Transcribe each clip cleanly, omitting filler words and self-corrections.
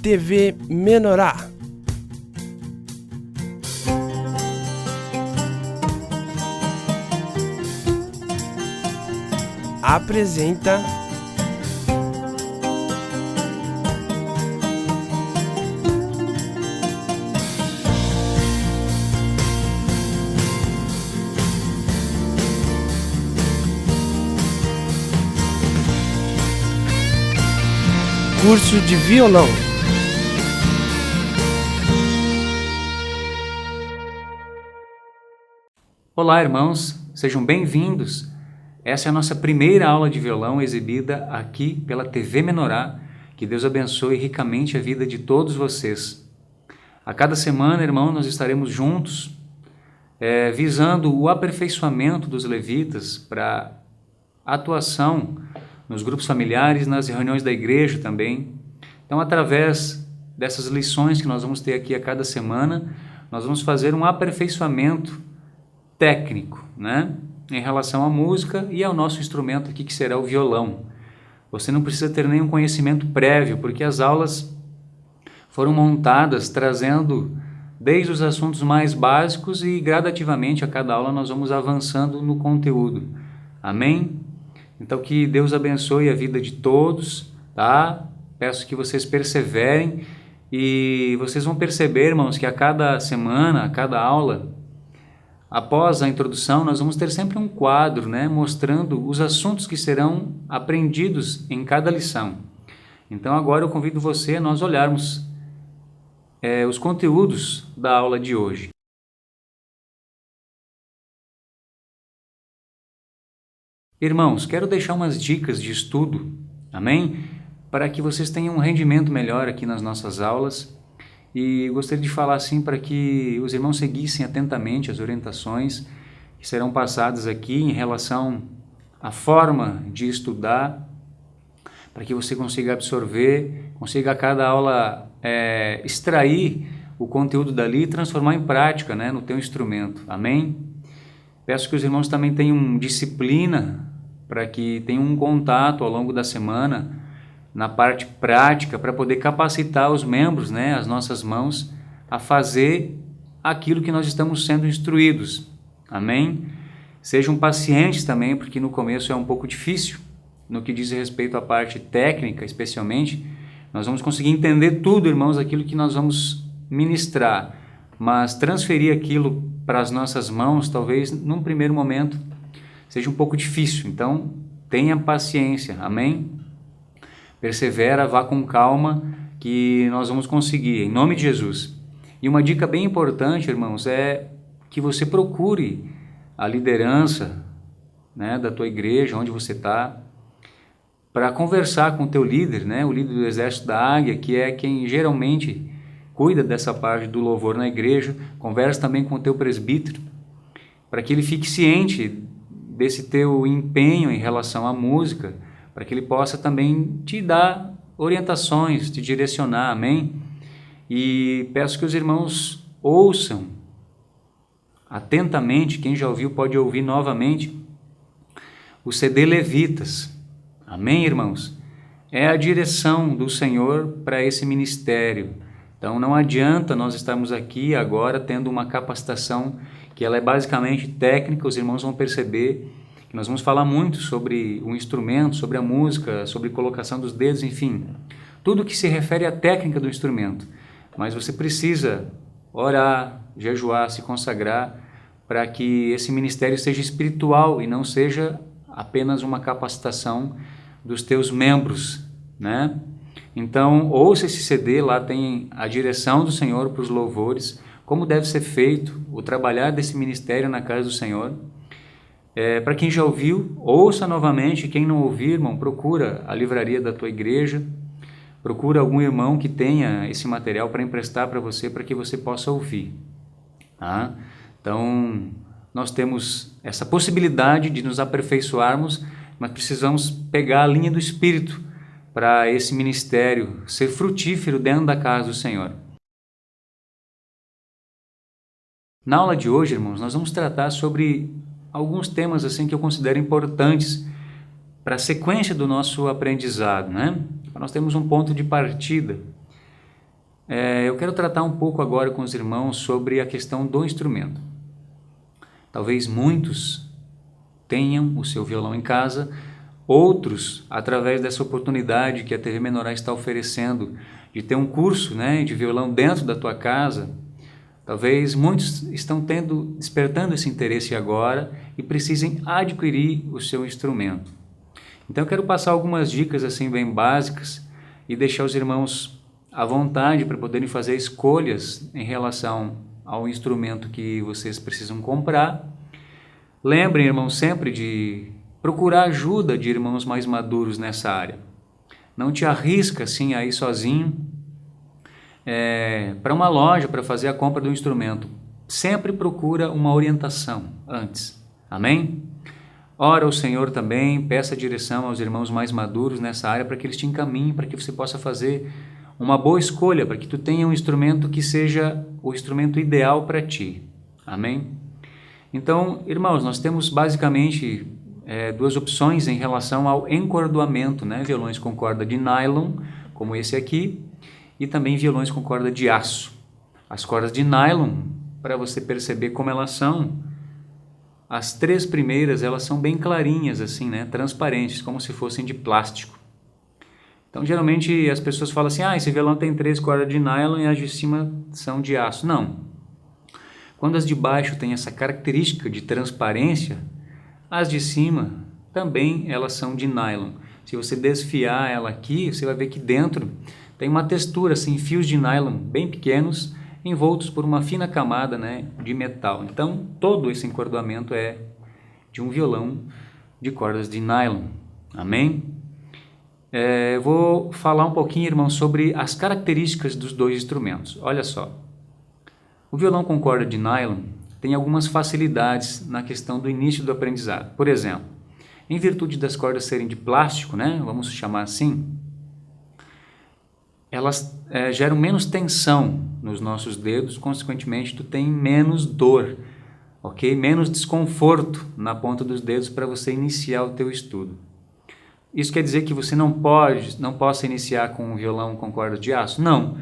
TV Menorá apresenta curso de violão. Olá, irmãos, sejam bem-vindos. Essa é a nossa primeira aula de violão exibida aqui pela TV Menorá. Que Deus abençoe ricamente a vida de todos vocês. A cada semana, irmão, nós estaremos juntos, visando o aperfeiçoamento dos levitas para atuação nos grupos familiares, nas reuniões da igreja também. Então, através dessas lições que nós vamos ter aqui a cada semana, nós vamos fazer um aperfeiçoamento técnico, né? Em relação à música e ao nosso instrumento aqui, que será o violão. Você não precisa ter nenhum conhecimento prévio, porque as aulas foram montadas trazendo desde os assuntos mais básicos e gradativamente a cada aula nós vamos avançando no conteúdo. Amém? Então, que Deus abençoe a vida de todos, tá? Peço que vocês perseverem e vocês vão perceber, irmãos, que a cada semana, a cada aula, após a introdução, nós vamos ter sempre um quadro, né, mostrando os assuntos que serão aprendidos em cada lição. Então, agora eu convido você a nós olharmos os conteúdos da aula de hoje. Irmãos, quero deixar umas dicas de estudo, amém? Para que vocês tenham um rendimento melhor aqui nas nossas aulas. E gostaria de falar assim para que os irmãos seguissem atentamente as orientações que serão passadas aqui em relação à forma de estudar, para que você consiga absorver, consiga a cada aula extrair o conteúdo dali e transformar em prática, né, no teu instrumento, amém? Peço que os irmãos também tenham disciplina, para que tenham um contato ao longo da semana, na parte prática, para poder capacitar os membros, né, as nossas mãos, a fazer aquilo que nós estamos sendo instruídos, amém? Sejam pacientes também, porque no começo é um pouco difícil, no que diz respeito à parte técnica, especialmente, nós vamos conseguir entender tudo, irmãos, aquilo que nós vamos ministrar, mas transferir aquilo para as nossas mãos, talvez num primeiro momento seja um pouco difícil. Então tenha paciência, amém? Persevera, vá com calma, que nós vamos conseguir, em nome de Jesus. E uma dica bem importante, irmãos, é que você procure a liderança, né, da tua igreja, onde você está, para conversar com o teu líder, né, o líder do Exército da Águia, que é quem geralmente cuida dessa parte do louvor na igreja. Converse também com o teu presbítero, para que ele fique ciente desse teu empenho em relação à música, para que ele possa também te dar orientações, te direcionar, amém? E peço que os irmãos ouçam atentamente, quem já ouviu pode ouvir novamente, o CD Levitas, amém, irmãos? É a direção do Senhor para esse ministério. Então não adianta nós estarmos aqui agora tendo uma capacitação que ela é basicamente técnica. Os irmãos vão perceber que nós vamos falar muito sobre o instrumento, sobre a música, sobre colocação dos dedos, enfim, tudo que se refere à técnica do instrumento. Mas você precisa orar, jejuar, se consagrar, para que esse ministério seja espiritual e não seja apenas uma capacitação dos teus membros, né? Então, ouça esse CD, lá tem a direção do Senhor para os louvores, como deve ser feito o trabalhar desse ministério na casa do Senhor. Para quem já ouviu, ouça novamente. Quem não ouvir, irmão, procura a livraria da tua igreja, procura algum irmão que tenha esse material para emprestar para você, para que você possa ouvir. Tá? Então, nós temos essa possibilidade de nos aperfeiçoarmos, mas precisamos pegar a linha do Espírito para esse ministério ser frutífero dentro da casa do Senhor. Na aula de hoje, irmãos, nós vamos tratar sobre alguns temas assim que eu considero importantes para a sequência do nosso aprendizado, né? Nós temos um ponto de partida. Eu quero tratar um pouco agora com os irmãos sobre a questão do instrumento. Talvez muitos tenham o seu violão em casa, outros, através dessa oportunidade que a TV Menorá está oferecendo de ter um curso, né, de violão dentro da tua casa, talvez muitos estão despertando esse interesse agora e precisem adquirir o seu instrumento. Então eu quero passar algumas dicas assim bem básicas e deixar os irmãos à vontade para poderem fazer escolhas em relação ao instrumento que vocês precisam comprar. Lembrem, irmãos, sempre de procurar ajuda de irmãos mais maduros nessa área. Não te arrisca assim a ir sozinho para uma loja para fazer a compra do instrumento. Sempre procura uma orientação antes. Amém? Ora ao Senhor também, peça direção aos irmãos mais maduros nessa área para que eles te encaminhem, para que você possa fazer uma boa escolha, para que tu tenha um instrumento que seja o instrumento ideal para ti. Amém? Então, irmãos, nós temos basicamente duas opções em relação ao encordoamento, né? Violões com corda de nylon, como esse aqui, e também violões com corda de aço. As cordas de nylon, para você perceber como elas são, as 3 primeiras elas são bem clarinhas, assim, né? Transparentes, como se fossem de plástico. Então, geralmente as pessoas falam assim, esse violão tem 3 cordas de nylon e as de cima são de aço. Não. Quando as de baixo têm essa característica de transparência, as de cima também elas são de nylon. Se você desfiar ela aqui, você vai ver que dentro tem uma textura, assim, fios de nylon bem pequenos, envoltos por uma fina camada, né, de metal. Então, todo esse encordoamento é de um violão de cordas de nylon. Amém? Vou falar um pouquinho, irmão, sobre as características dos dois instrumentos. Olha só. O violão com corda de nylon tem algumas facilidades na questão do início do aprendizado. Por exemplo, em virtude das cordas serem de plástico, né, vamos chamar assim, elas geram menos tensão nos nossos dedos, consequentemente tu tem menos dor, ok? Menos desconforto na ponta dos dedos para você iniciar o teu estudo. Isso quer dizer que você não possa iniciar com um violão com corda de aço? Não.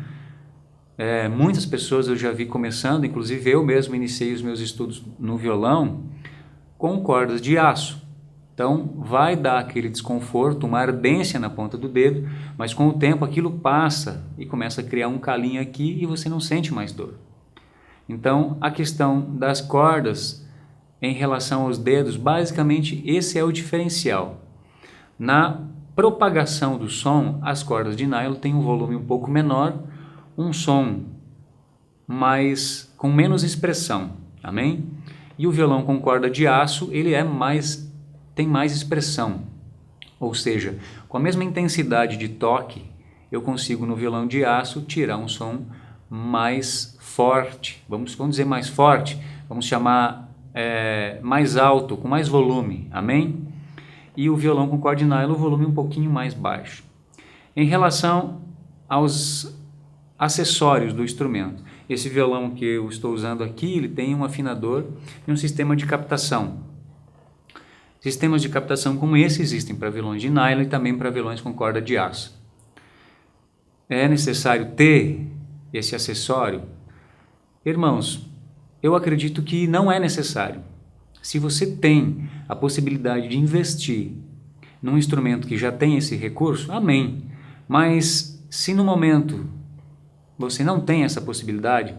Muitas pessoas eu já vi começando, inclusive eu mesmo iniciei os meus estudos no violão com cordas de aço. Então, vai dar aquele desconforto, uma ardência na ponta do dedo, mas com o tempo aquilo passa e começa a criar um calinho aqui e você não sente mais dor. Então, a questão das cordas em relação aos dedos, basicamente esse é o diferencial. Na propagação do som, as cordas de nylon têm um volume um pouco menor, um som com menos expressão, amém? E o violão com corda de aço, ele tem mais expressão, ou seja, com a mesma intensidade de toque, eu consigo no violão de aço tirar um som mais forte, vamos dizer mais forte, vamos chamar mais alto, com mais volume, amém? E o violão com corda de nylon, o volume um pouquinho mais baixo. Em relação aos acessórios do instrumento, esse violão que eu estou usando aqui, ele tem um afinador e um sistema de captação. Sistemas de captação como esse existem para violões de nylon e também para violões com corda de aço. É necessário ter esse acessório? Irmãos, eu acredito que não é necessário. Se você tem a possibilidade de investir num instrumento que já tem esse recurso, amém. Mas se no momento você não tem essa possibilidade,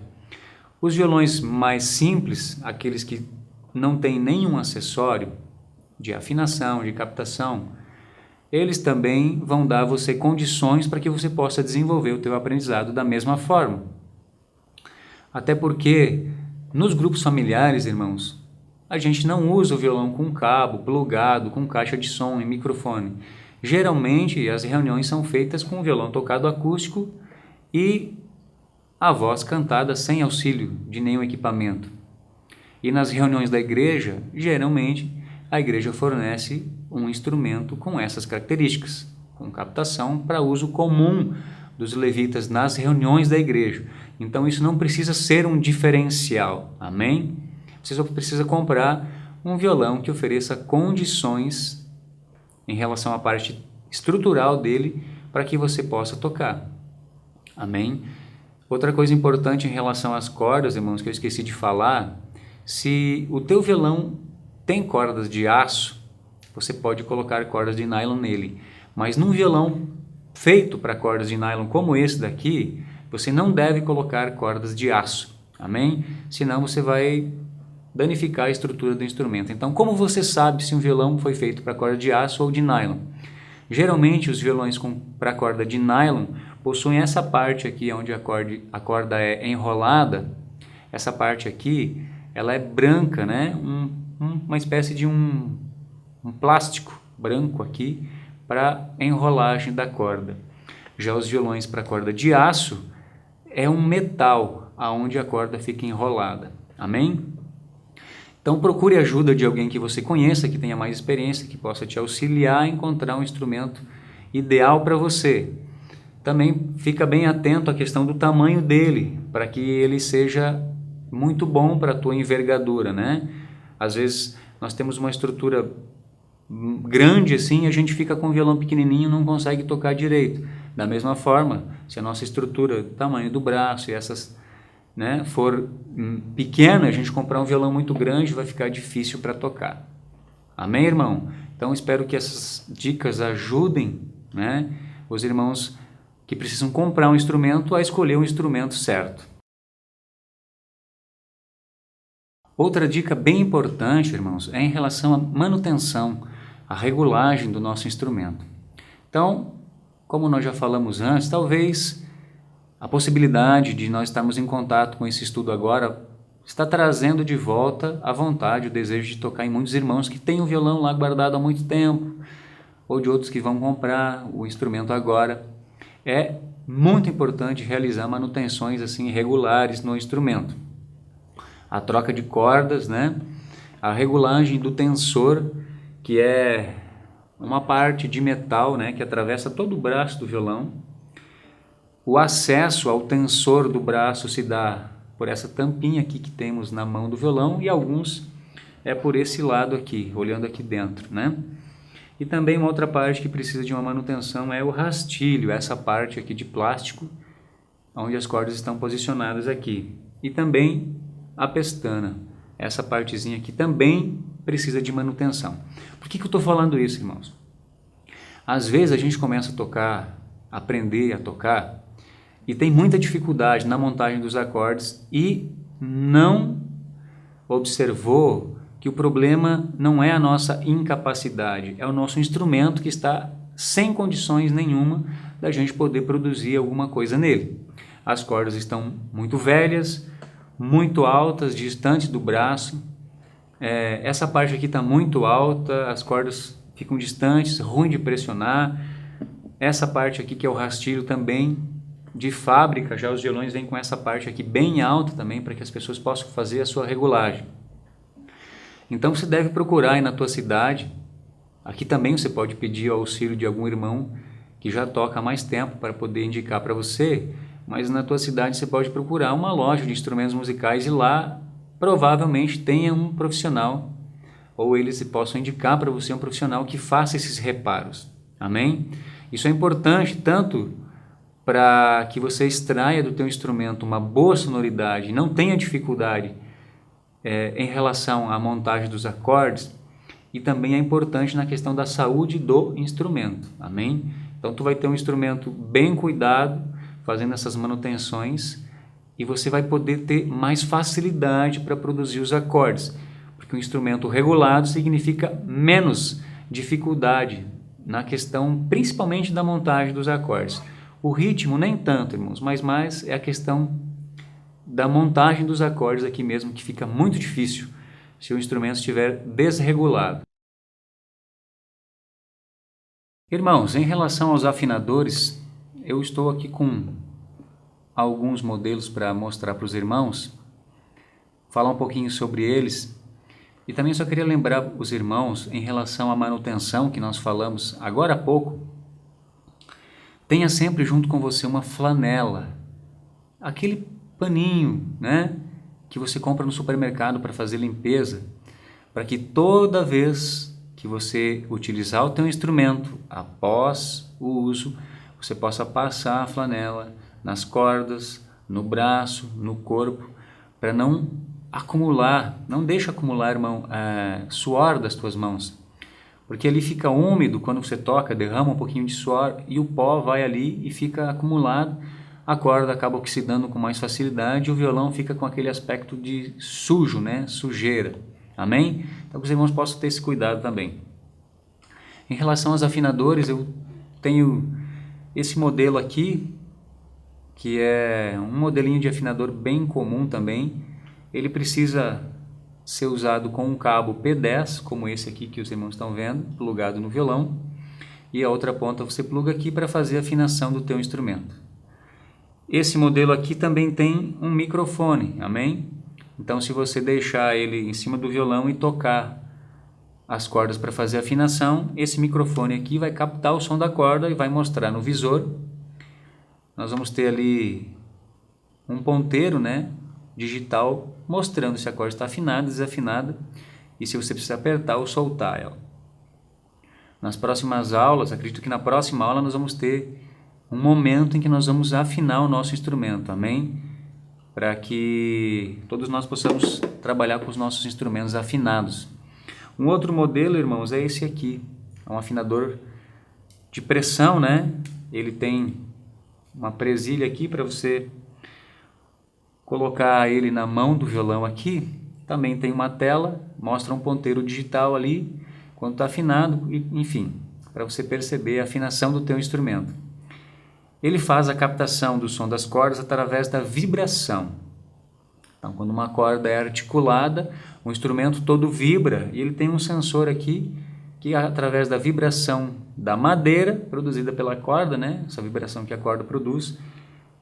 os violões mais simples, aqueles que não têm nenhum acessório de afinação, de captação, eles também vão dar a você condições para que você possa desenvolver o teu aprendizado da mesma forma. Até porque nos grupos familiares, irmãos, a gente não usa o violão com cabo, plugado, com caixa de som e microfone. Geralmente as reuniões são feitas com o violão tocado acústico e a voz cantada sem auxílio de nenhum equipamento. E nas reuniões da igreja, geralmente, a igreja fornece um instrumento com essas características, com captação para uso comum dos levitas nas reuniões da igreja. Então isso não precisa ser um diferencial, amém? Você só precisa comprar um violão que ofereça condições em relação à parte estrutural dele para que você possa tocar, amém? Outra coisa importante em relação às cordas, irmãos, que eu esqueci de falar, se o teu violão tem cordas de aço, você pode colocar cordas de nylon nele. Mas num violão feito para cordas de nylon como esse daqui, você não deve colocar cordas de aço, amém? Senão você vai danificar a estrutura do instrumento. Então, como você sabe se um violão foi feito para corda de aço ou de nylon? Geralmente, os violões para corda de nylon possuem essa parte aqui, onde a corda é enrolada. Essa parte aqui, ela é branca, né? Uma espécie de um plástico branco aqui para enrolagem da corda. Já os violões para corda de aço é um metal aonde a corda fica enrolada. Amém? Então procure a ajuda de alguém que você conheça, que tenha mais experiência, que possa te auxiliar a encontrar um instrumento ideal para você. Também fica bem atento à questão do tamanho dele, para que ele seja muito bom para a tua envergadura, né? Às vezes nós temos uma estrutura grande assim, a gente fica com um violão pequenininho e não consegue tocar direito. Da mesma forma, se a nossa estrutura, tamanho do braço e essas, né, for pequena, a gente comprar um violão muito grande vai ficar difícil para tocar. Amém, irmão? Então espero que essas dicas ajudem, né, os irmãos que precisam comprar um instrumento a escolher um instrumento certo. Outra dica bem importante, irmãos, é em relação à manutenção, à regulagem do nosso instrumento. Então, como nós já falamos antes, talvez a possibilidade de nós estarmos em contato com esse estudo agora está trazendo de volta a vontade, o desejo de tocar em muitos irmãos que têm o violão lá guardado há muito tempo, ou de outros que vão comprar o instrumento agora. É muito importante realizar manutenções assim regulares no instrumento. A troca de cordas, né? A regulagem do tensor, que é uma parte de metal, né, que atravessa todo o braço do violão. O acesso ao tensor do braço se dá por essa tampinha aqui que temos na mão do violão e alguns é por esse lado aqui, olhando aqui dentro, né? E também uma outra parte que precisa de uma manutenção é o rastilho, essa parte aqui de plástico, onde as cordas estão posicionadas aqui. E também a pestana, essa partezinha aqui também precisa de manutenção. Por que eu estou falando isso, irmãos? Às vezes a gente começa a tocar, aprender a tocar, e tem muita dificuldade na montagem dos acordes e não observou que o problema não é a nossa incapacidade, é o nosso instrumento que está sem condições nenhuma da gente poder produzir alguma coisa nele. As cordas estão muito velhas, muito altas, distantes do braço. Essa parte aqui está muito alta, as cordas ficam distantes, ruim de pressionar. Essa parte aqui que é o rastilho também, de fábrica, já os violões vêm com essa parte aqui bem alta também, para que as pessoas possam fazer a sua regulagem. Então você deve procurar aí na tua cidade, aqui também você pode pedir o auxílio de algum irmão que já toca há mais tempo para poder indicar para você, mas na tua cidade você pode procurar uma loja de instrumentos musicais e lá provavelmente tenha um profissional, ou eles possam indicar para você um profissional que faça esses reparos. Amém? Isso é importante tanto para que você extraia do teu instrumento uma boa sonoridade, não tenha dificuldade em relação à montagem dos acordes, e também é importante na questão da saúde do instrumento. Amém? Então tu vai ter um instrumento bem cuidado, fazendo essas manutenções, e você vai poder ter mais facilidade para produzir os acordes, porque um instrumento regulado significa menos dificuldade na questão principalmente da montagem dos acordes. O ritmo nem tanto, irmãos, mas mais é a questão da montagem dos acordes aqui mesmo, que fica muito difícil se o instrumento estiver desregulado. Irmãos, em relação aos afinadores, eu estou aqui com alguns modelos para mostrar para os irmãos, falar um pouquinho sobre eles, e também só queria lembrar os irmãos em relação à manutenção que nós falamos agora há pouco. Tenha sempre junto com você uma flanela, aquele paninho, né, que você compra no supermercado para fazer limpeza, para que toda vez que você utilizar o teu instrumento, após o uso, você possa passar a flanela nas cordas, no braço, no corpo, para não acumular, não deixa acumular, irmão, suor das tuas mãos. Porque ele fica úmido quando você toca, derrama um pouquinho de suor e o pó vai ali e fica acumulado. A corda acaba oxidando com mais facilidade e o violão fica com aquele aspecto de sujo, né? Sujeira. Amém? Então que os irmãos possam ter esse cuidado também. Em relação aos afinadores, eu tenho esse modelo aqui, que é um modelinho de afinador bem comum também. Ele precisa ser usado com um cabo P10, como esse aqui que os irmãos estão vendo, plugado no violão. E a outra ponta você pluga aqui para fazer a afinação do teu instrumento. Esse modelo aqui também tem um microfone, amém? Então, se você deixar ele em cima do violão e tocar as cordas para fazer a afinação, esse microfone aqui vai captar o som da corda e vai mostrar no visor. Nós vamos ter ali um ponteiro, né, digital, mostrando se a corda está afinada, desafinada e se você precisa apertar ou soltar ela. Nas próximas aulas, acredito que na próxima aula nós vamos ter um momento em que nós vamos afinar o nosso instrumento, amém? Para que todos nós possamos trabalhar com os nossos instrumentos afinados. Um outro modelo, irmãos, é esse aqui. É um afinador de pressão, né? Ele tem uma presilha aqui para você colocar ele na mão do violão aqui. Também tem uma tela, mostra um ponteiro digital ali, quando está afinado, enfim, para você perceber a afinação do teu instrumento. Ele faz a captação do som das cordas através da vibração. Então, quando uma corda é articulada, o instrumento todo vibra e ele tem um sensor aqui que, através da vibração da madeira produzida pela corda, né, essa vibração que a corda produz,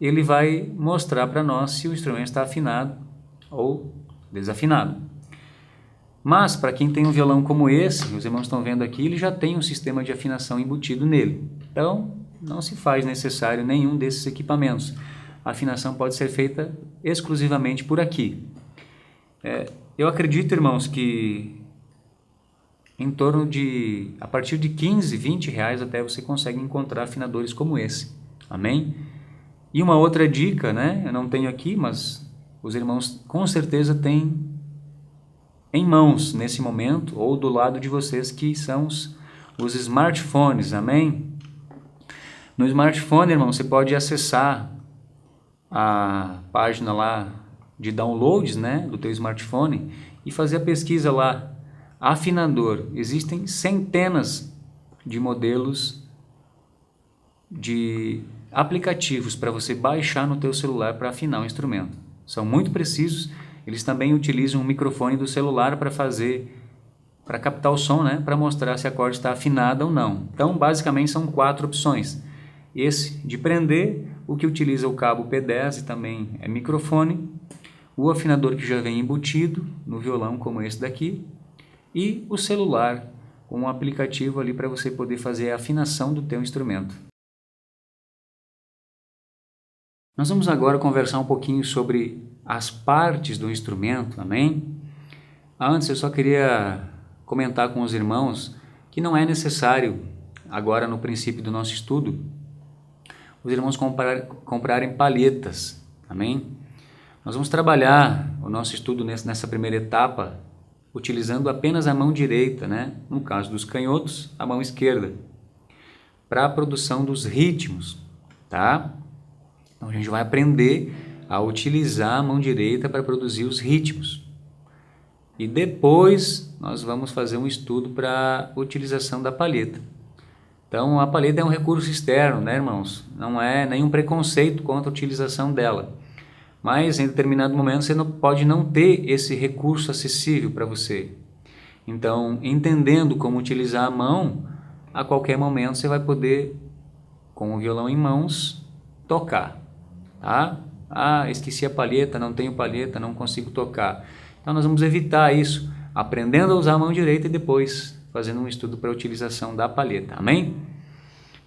ele vai mostrar para nós se o instrumento está afinado ou desafinado. Mas, para quem tem um violão como esse, os irmãos estão vendo aqui, ele já tem um sistema de afinação embutido nele. Então, não se faz necessário nenhum desses equipamentos. A afinação pode ser feita exclusivamente por aqui. Eu acredito, irmãos, que em torno de, a partir de 15, 20 reais até você consegue encontrar afinadores como esse. Amém? E uma outra dica, né? Eu não tenho aqui, mas os irmãos com certeza têm em mãos nesse momento, ou do lado de vocês, que são os smartphones. Amém? No smartphone, irmão, você pode acessar a página lá de downloads, né, do teu smartphone e fazer a pesquisa lá, afinador. Existem centenas de modelos de aplicativos para você baixar no teu celular para afinar o instrumento. São muito precisos. Eles também utilizam o microfone do celular para captar o som, né, para mostrar se a corda está afinada ou não. Então, basicamente, são 4 opções. Esse de prender, o que utiliza o cabo P10 e também é microfone, o afinador que já vem embutido no violão, como esse daqui, e o celular com um aplicativo ali para você poder fazer a afinação do teu instrumento. Nós vamos agora conversar um pouquinho sobre as partes do instrumento, amém? Antes eu só queria comentar com os irmãos que não é necessário, agora no princípio do nosso estudo, os irmãos comprarem palhetas, amém? Nós vamos trabalhar o nosso estudo nessa primeira etapa utilizando apenas a mão direita, né? No caso dos canhotos, a mão esquerda, para a produção dos ritmos, tá? Então a gente vai aprender a utilizar a mão direita para produzir os ritmos. E depois nós vamos fazer um estudo para a utilização da palheta. Então, a palheta é um recurso externo, né, irmãos? Não é nenhum preconceito contra a utilização dela. Mas, em determinado momento, você não pode não ter esse recurso acessível para você. Então, entendendo como utilizar a mão, a qualquer momento você vai poder, com o violão em mãos, tocar. Tá? Ah, esqueci a palheta, não tenho palheta, não consigo tocar. Então, nós vamos evitar isso, aprendendo a usar a mão direita e depois fazendo um estudo para a utilização da palheta, amém?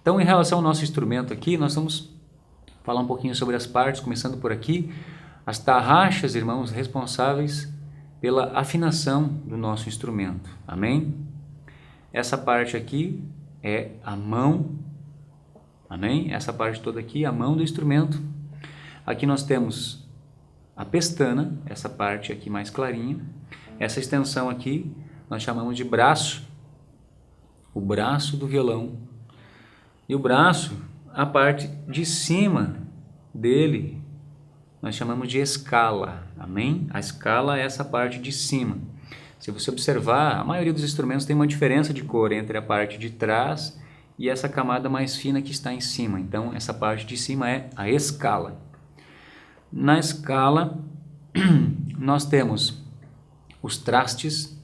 Então, em relação ao nosso instrumento aqui, nós vamos falar um pouquinho sobre as partes, começando por aqui, as tarraxas, irmãos, responsáveis pela afinação do nosso instrumento, amém? Essa parte aqui é a mão, amém? Essa parte toda aqui é a mão do instrumento. Aqui nós temos a pestana, essa parte aqui mais clarinha. Essa extensão aqui nós chamamos de braço, o braço do violão. E o braço, a parte de cima dele, nós chamamos de escala, amém? A escala é essa parte de cima. Se você observar, a maioria dos instrumentos tem uma diferença de cor entre a parte de trás e essa camada mais fina que está em cima. Então, essa parte de cima é a escala. Na escala, nós temos os trastes,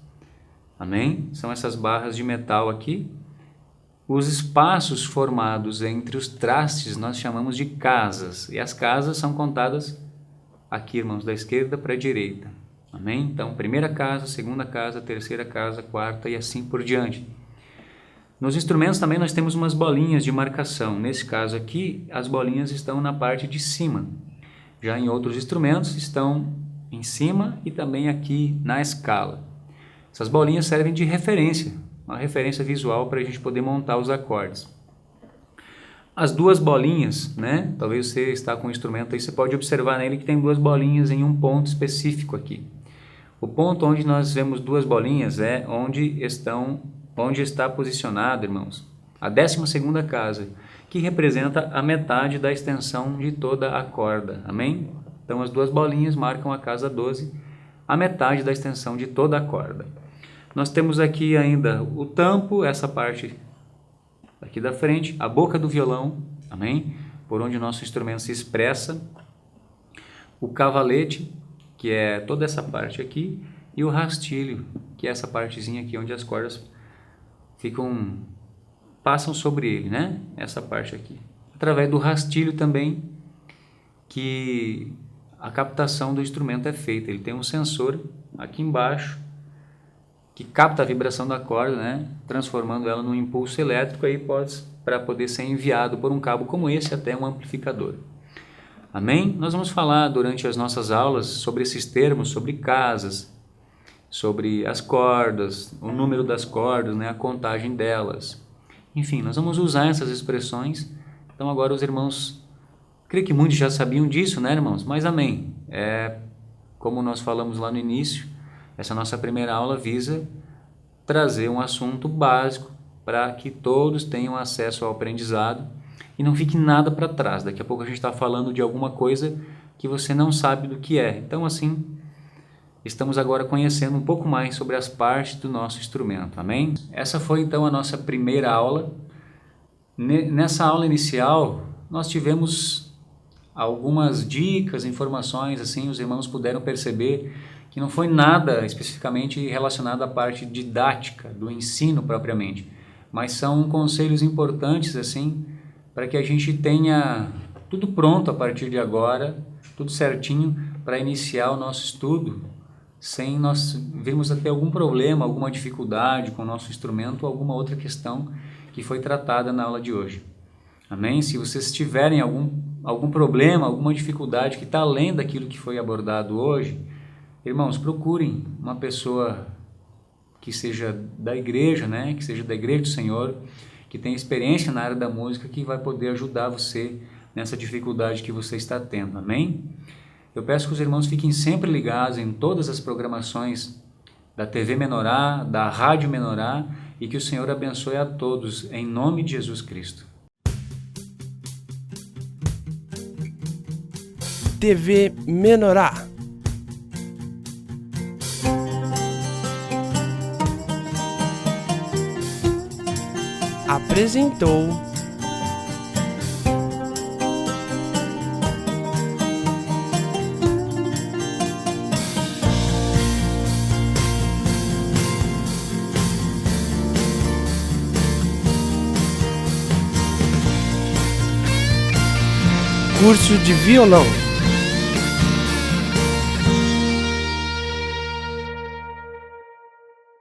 amém? São essas barras de metal aqui. Os espaços formados entre os trastes nós chamamos de casas. E as casas são contadas aqui, irmãos, da esquerda para a direita. Amém? Então, primeira casa, segunda casa, terceira casa, quarta e assim por diante. Nos instrumentos também nós temos umas bolinhas de marcação. Nesse caso aqui, as bolinhas estão na parte de cima. Já em outros instrumentos estão em cima e também aqui na escala. Essas bolinhas servem de referência, uma referência visual para a gente poder montar os acordes. As duas bolinhas, né? Talvez você está com o instrumento aí, você pode observar nele que tem duas bolinhas em um ponto específico aqui. O ponto onde nós vemos duas bolinhas é onde está posicionado, irmãos, a 12ª casa, que representa a metade da extensão de toda a corda, amém? Então as duas bolinhas marcam a casa 12, a metade da extensão de toda a corda. Nós temos aqui ainda o tampo, essa parte aqui da frente, a boca do violão, amém? Por onde o nosso instrumento se expressa, o cavalete, que é toda essa parte aqui, e o rastilho, que é essa partezinha aqui onde as cordas passam sobre ele, né? Essa parte aqui. Através do rastilho também que a captação do instrumento é feita. Ele tem um sensor aqui embaixo que capta a vibração da corda, né? Transformando ela num impulso elétrico aí para poder ser enviado por um cabo como esse até um amplificador. Amém? Nós vamos falar durante as nossas aulas sobre esses termos, sobre casas, sobre as cordas, o número das cordas, né? A contagem delas. Enfim, nós vamos usar essas expressões. Então agora os irmãos, creio que muitos já sabiam disso, né, irmãos? Mas amém. Como nós falamos lá no início, essa nossa primeira aula visa trazer um assunto básico para que todos tenham acesso ao aprendizado e não fique nada para trás. Daqui a pouco a gente está falando de alguma coisa que você não sabe do que é. Então assim, estamos agora conhecendo um pouco mais sobre as partes do nosso instrumento, amém? Essa foi então a nossa primeira aula. Nessa aula inicial, nós tivemos algumas dicas, informações, assim, os irmãos puderam perceber que não foi nada especificamente relacionado à parte didática, do ensino propriamente, mas são conselhos importantes, assim, para que a gente tenha tudo pronto a partir de agora, tudo certinho para iniciar o nosso estudo, sem nós virmos a ter algum problema, alguma dificuldade com o nosso instrumento ou alguma outra questão que foi tratada na aula de hoje. Amém? Se vocês tiverem algum problema, alguma dificuldade que está além daquilo que foi abordado hoje, irmãos, procurem uma pessoa que seja da igreja, né? Que seja da igreja do Senhor, que tenha experiência na área da música, que vai poder ajudar você nessa dificuldade que você está tendo. Amém? Eu peço que os irmãos fiquem sempre ligados em todas as programações da TV Menorá, da Rádio Menorá, e que o Senhor abençoe a todos, em nome de Jesus Cristo. TV Menorá. Apresentou curso de violão.